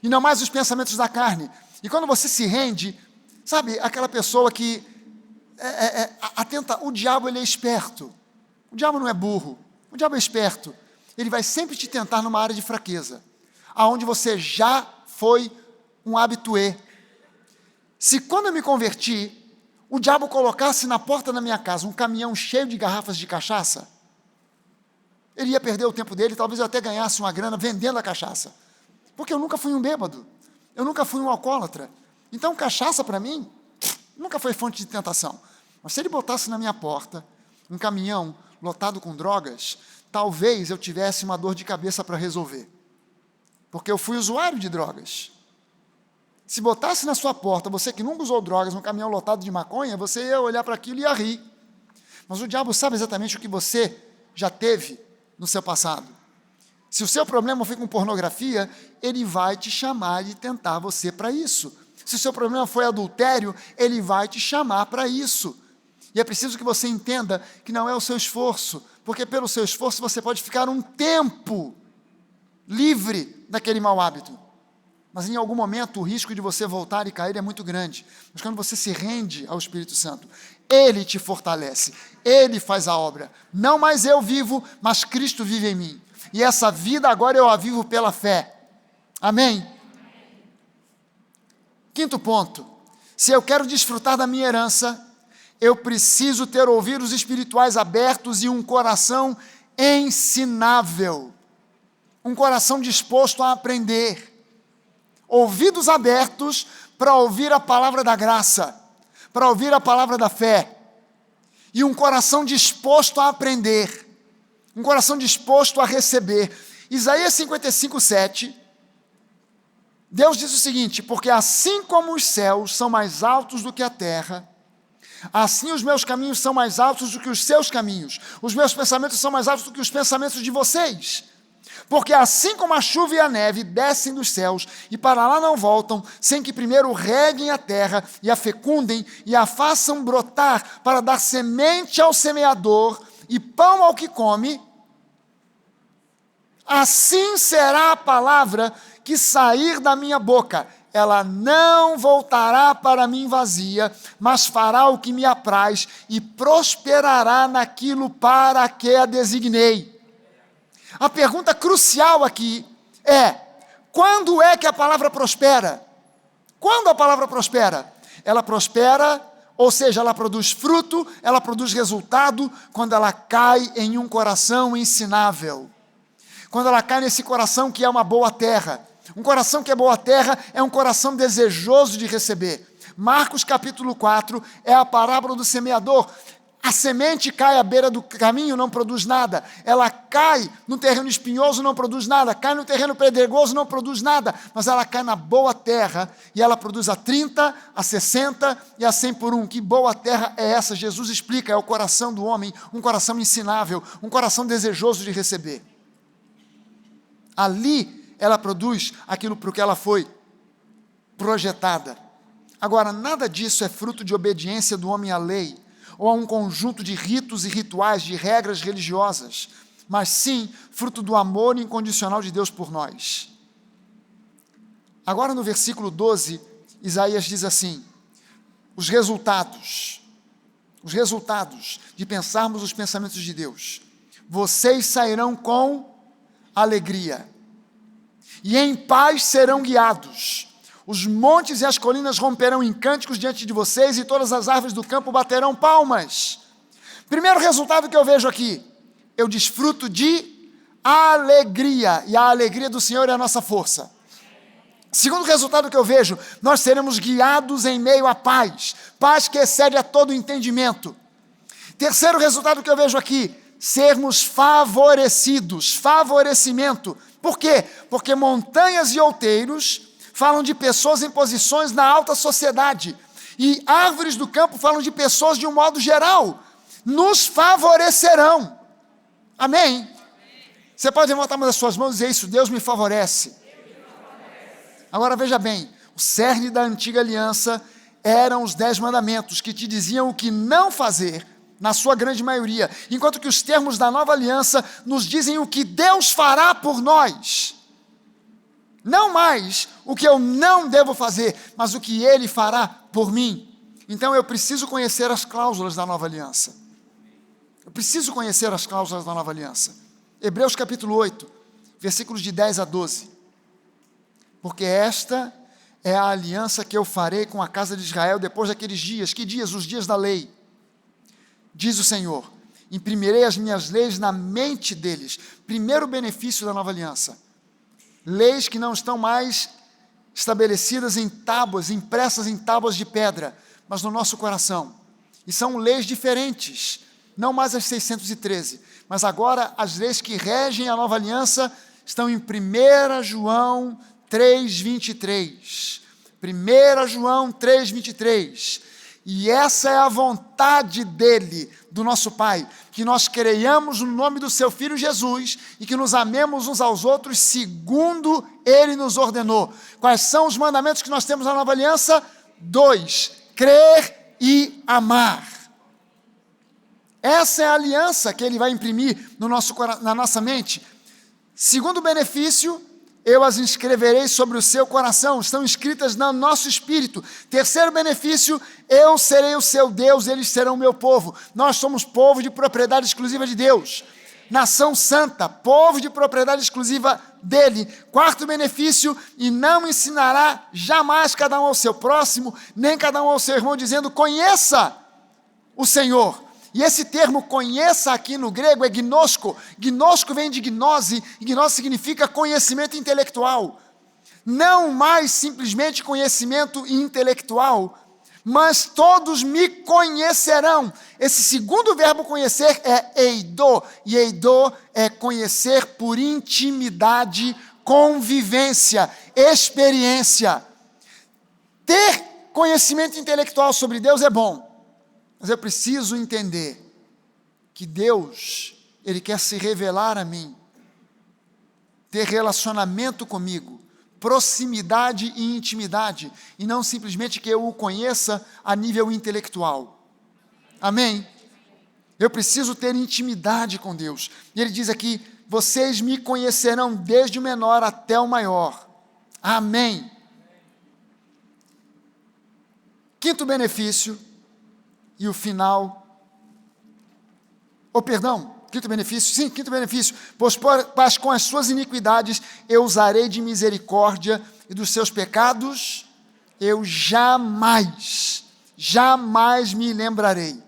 e não mais os pensamentos da carne. E quando você se rende, sabe, aquela pessoa que atenta, o diabo ele é esperto. O diabo não é burro, o diabo é esperto. Ele vai sempre te tentar numa área de fraqueza, aonde você já foi um habitué. Se quando eu me converti, o diabo colocasse na porta da minha casa um caminhão cheio de garrafas de cachaça, ele ia perder o tempo dele, talvez eu até ganhasse uma grana vendendo a cachaça, porque eu nunca fui um bêbado, eu nunca fui um alcoólatra. Então cachaça para mim nunca foi fonte de tentação. Mas se ele botasse na minha porta um caminhão lotado com drogas, talvez eu tivesse uma dor de cabeça para resolver, porque eu fui usuário de drogas. Se botasse na sua porta, você que nunca usou drogas, um caminhão lotado de maconha, você ia olhar para aquilo e ia rir. Mas o diabo sabe exatamente o que você já teve no seu passado. Se o seu problema foi com pornografia, ele vai te chamar e tentar você para isso. Se o seu problema foi adultério, ele vai te chamar para isso. E é preciso que você entenda que não é o seu esforço, porque pelo seu esforço você pode ficar um tempo livre daquele mau hábito. Mas em algum momento o risco de você voltar e cair é muito grande. Mas quando você se rende ao Espírito Santo, Ele te fortalece, Ele faz a obra. Não mais eu vivo, mas Cristo vive em mim. E essa vida agora eu a vivo pela fé. Amém? Quinto ponto, se eu quero desfrutar da minha herança, eu preciso ter ouvidos espirituais abertos e um coração ensinável. Um coração disposto a aprender. Ouvidos abertos para ouvir a palavra da graça, para ouvir a palavra da fé, e um coração disposto a aprender, um coração disposto a receber. Isaías 55:7, Deus diz o seguinte: porque assim como os céus são mais altos do que a terra, assim os meus caminhos são mais altos do que os seus caminhos, os meus pensamentos são mais altos do que os pensamentos de vocês. Porque assim como a chuva e a neve descem dos céus e para lá não voltam, sem que primeiro reguem a terra e a fecundem e a façam brotar para dar semente ao semeador e pão ao que come, assim será a palavra que sair da minha boca. Ela não voltará para mim vazia, mas fará o que me apraz e prosperará naquilo para que a designei. A pergunta crucial aqui é: quando é que a palavra prospera? Quando a palavra prospera? Ela prospera, ou seja, ela produz fruto, ela produz resultado, quando ela cai em um coração ensinável. Quando ela cai nesse coração que é uma boa terra. Um coração que é boa terra é um coração desejoso de receber. Marcos capítulo 4 é a parábola do semeador. A semente cai à beira do caminho, não produz nada. Ela cai no terreno espinhoso, não produz nada. Cai no terreno pedregoso, não produz nada. Mas ela cai na boa terra e ela produz a 30, a 60 e a 100 por 1. Que boa terra é essa? Jesus explica, é o coração do homem, um coração ensinável, um coração desejoso de receber. Ali ela produz aquilo para o que ela foi projetada. Agora, nada disso é fruto de obediência do homem à lei, ou a um conjunto de ritos e rituais, de regras religiosas, mas sim fruto do amor incondicional de Deus por nós. Agora no versículo 12, Isaías diz assim: os resultados de pensarmos os pensamentos de Deus. Vocês sairão com alegria, e em paz serão guiados. Os montes e as colinas romperão em cânticos diante de vocês, e todas as árvores do campo baterão palmas. Primeiro resultado que eu vejo aqui: eu desfruto de alegria, e a alegria do Senhor é a nossa força. Segundo resultado que eu vejo, nós seremos guiados em meio à paz, paz que excede a todo entendimento. Terceiro resultado que eu vejo aqui, sermos favorecidos, favorecimento. Por quê? Porque montanhas e outeiros falam de pessoas em posições na alta sociedade, e árvores do campo falam de pessoas de um modo geral, nos favorecerão. Amém? Você pode levantar uma das suas mãos e dizer isso: Deus me favorece. Agora veja bem, o cerne da antiga aliança eram os 10 mandamentos, que te diziam o que não fazer, na sua grande maioria, enquanto que os termos da nova aliança nos dizem o que Deus fará por nós. Não mais o que eu não devo fazer, mas o que Ele fará por mim. Então eu preciso conhecer as cláusulas da nova aliança. Eu preciso conhecer as cláusulas da nova aliança. Hebreus capítulo 8, versículos de 10 a 12. Porque esta é a aliança que eu farei com a casa de Israel depois daqueles dias. Que dias? Os dias da lei. Diz o Senhor: imprimirei as minhas leis na mente deles. Primeiro benefício da nova aliança. Leis que não estão mais estabelecidas em tábuas, impressas em tábuas de pedra, mas no nosso coração. E são leis diferentes, não mais as 613, mas agora as leis que regem a nova aliança estão em 1 João 3,23. 1 João 3,23. E essa é a vontade dele, do nosso Pai, que nós creiamos no nome do seu Filho Jesus e que nos amemos uns aos outros segundo ele nos ordenou. Quais são os mandamentos que nós temos na nova aliança? 2, crer e amar. Essa é a aliança que ele vai imprimir no na nossa mente. Segundo benefício, eu as inscreverei sobre o seu coração, estão escritas no nosso espírito. Terceiro benefício, eu serei o seu Deus, eles serão o meu povo. Nós somos povo de propriedade exclusiva de Deus, nação santa, povo de propriedade exclusiva dele. Quarto benefício, e não ensinará jamais cada um ao seu próximo, nem cada um ao seu irmão, dizendo: conheça o Senhor. E esse termo conheça aqui no grego é gnosko. Gnosko vem de gnose, e gnose significa conhecimento intelectual. Não mais simplesmente conhecimento intelectual, mas todos me conhecerão. Esse segundo verbo conhecer é eido, e eido é conhecer por intimidade, convivência, experiência. Ter conhecimento intelectual sobre Deus é bom. Mas eu preciso entender que Deus, Ele quer se revelar a mim, ter relacionamento comigo, proximidade e intimidade, e não simplesmente que eu o conheça a nível intelectual. Amém? Eu preciso ter intimidade com Deus. E Ele diz aqui: vocês me conhecerão desde o menor até o maior. Amém? Quinto benefício, e o final, quinto benefício, pois com as suas iniquidades eu usarei de misericórdia, e dos seus pecados eu jamais me lembrarei.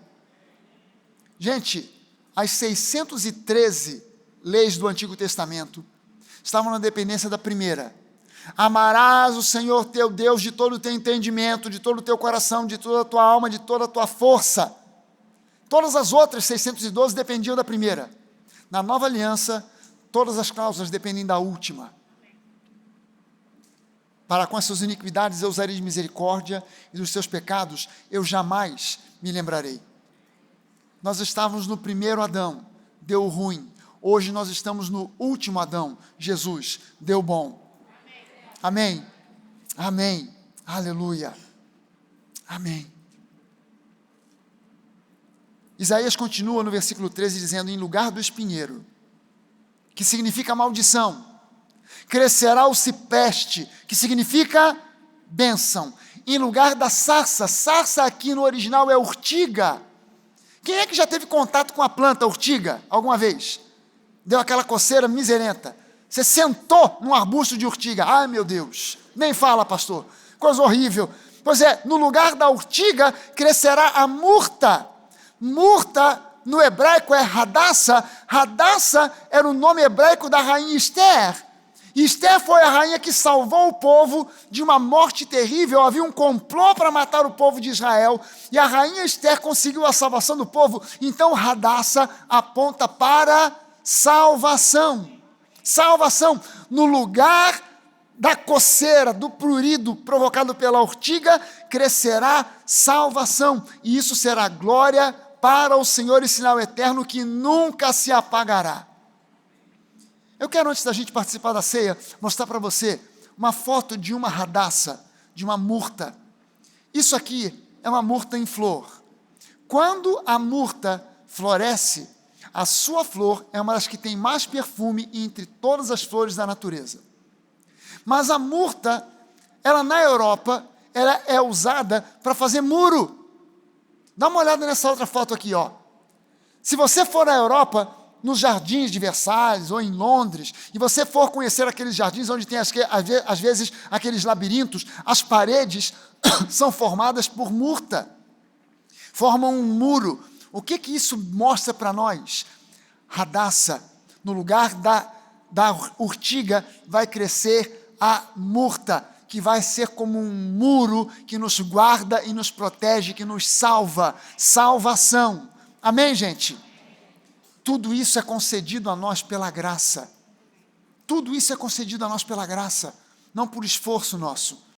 Gente, as 613 leis do Antigo Testamento estavam na dependência da primeira. Amarás o Senhor teu Deus de todo o teu entendimento, de todo o teu coração, de toda a tua alma, de toda a tua força. Todas as outras 612 dependiam da primeira. Na nova aliança, todas as cláusulas dependem da última. Para com as suas iniquidades eu usarei de misericórdia, e dos seus pecados eu jamais me lembrarei. Nós estávamos no primeiro Adão, deu ruim. Hoje nós estamos no último Adão, Jesus, deu bom. Amém? Amém. Aleluia. Amém. Isaías continua no versículo 13 dizendo: em lugar do espinheiro, que significa maldição, crescerá o cipreste, que significa bênção. Em lugar da sarça, sarça aqui no original é urtiga. Quem é que já teve contato com a planta urtiga alguma vez? Deu aquela coceira miserenta. Você sentou num arbusto de urtiga. Ai, meu Deus, nem fala, pastor, coisa horrível. Pois é, no lugar da urtiga crescerá a murta. Murta no hebraico é Hadassa. Hadassa era o nome hebraico da rainha Esther. E Esther foi a rainha que salvou o povo de uma morte terrível. Havia um complô para matar o povo de Israel. E a rainha Esther conseguiu a salvação do povo. Então Hadassa aponta para salvação. Salvação. No lugar da coceira, do prurido provocado pela urtiga, crescerá salvação. E isso será glória para o Senhor e sinal eterno que nunca se apagará. Eu quero, antes da gente participar da ceia, mostrar para você uma foto de uma Hadassa, de uma murta. Isso aqui é uma murta em flor. Quando a murta floresce, a sua flor é uma das que tem mais perfume entre todas as flores da natureza. Mas a murta, ela na Europa, ela é usada para fazer muro. Dá uma olhada nessa outra foto aqui, ó. Se você for à Europa, nos jardins de Versalhes ou em Londres, e você for conhecer aqueles jardins onde tem, às vezes, aqueles labirintos, as paredes são formadas por murta, formam um muro. O que isso mostra para nós? Hadassa, no lugar da urtiga, vai crescer a murta, que vai ser como um muro que nos guarda e nos protege, que nos salva. Salvação. Amém, gente? Tudo isso é concedido a nós pela graça. Tudo isso é concedido a nós pela graça, não por esforço nosso,